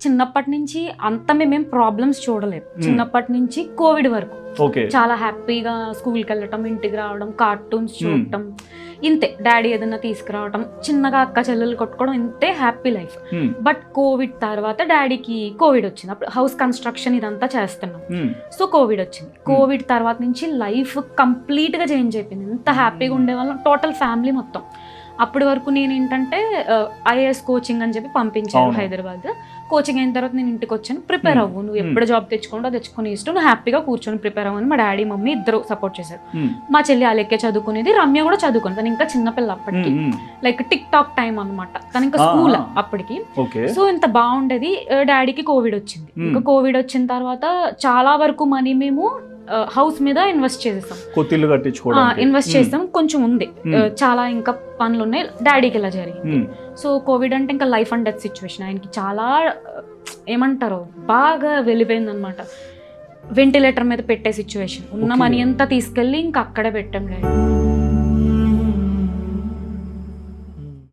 చిన్నప్పటి నుంచి అంత మేమేం ప్రాబ్లమ్స్ చూడలేదు. చిన్నప్పటి నుంచి కోవిడ్ వరకు చాలా హ్యాపీగా స్కూల్కి వెళ్ళటం, ఇంటికి రావడం, కార్టూన్స్ చూడటం, ఇంతే. డాడీ ఏదైనా తీసుకురావడం, చిన్నగా అక్క చెల్లెలు కొట్టుకోవడం, ఇంతే హ్యాపీ లైఫ్. బట్ కోవిడ్ తర్వాత డాడీకి కోవిడ్ వచ్చింది. అప్పుడు హౌస్ కన్స్ట్రక్షన్ ఇదంతా చేస్తున్నాం. సో కోవిడ్ వచ్చింది. కోవిడ్ తర్వాత నుంచి లైఫ్ కంప్లీట్ గా చేంజ్ అయిపోయింది. ఎంత హ్యాపీగా ఉండేవాళ్ళం టోటల్ ఫ్యామిలీ మొత్తం. అప్పటి వరకు నేను ఏంటంటే ఐఏఎస్ కోచింగ్ అని చెప్పి పంపించాను హైదరాబాద్. కోచింగ్ అయిన తర్వాత నేను ఇంటికి వచ్చాను. ప్రిపేర్ అవ్వు, నువ్వు ఎప్పుడు జాబ్ తెచ్చుకుంటో తెచ్చుకుని ఇష్టం, నువ్వు హ్యాపీగా కూర్చొని ప్రిపేర్ అవ్వని మా డాడీ మమ్మీ ఇద్దరు సపోర్ట్ చేశారు. మా చెల్లి అలెక్కే చదువుకునేది, రమ్య కూడా చదువుకుంది. తను ఇంకా చిన్నపిల్ల అప్పటికి, లైక్ టిక్ టాక్ టైం అనమాట. తను ఇంకా స్కూల్ అప్పటికి. సో ఇంత బాగుండేది. డాడీకి కోవిడ్ వచ్చింది. ఇంకా కోవిడ్ వచ్చిన తర్వాత చాలా వరకు మనీ మేము హౌస్ మీద ఇన్వెస్ట్ చేసేస్తాం, ఇన్వెస్ట్ చేస్తాం. కొంచెం ఉంది, చాలా ఇంకా పనులు ఉన్నాయి. డాడీకి ఇలా జరిగింది. సో కోవిడ్ అంటే ఇంకా లైఫ్ అండ్ డెత్ సిచ్యువేషన్. ఆయనకి చాలా ఏమంటారు బాగా వెళ్ళిపోయింది అనమాట. వెంటిలేటర్ మీద పెట్టే సిచ్యువేషన్. ఉన్న మనీ అంతా తీసుకెళ్ళి ఇంకా అక్కడే పెట్టాం డాడీ.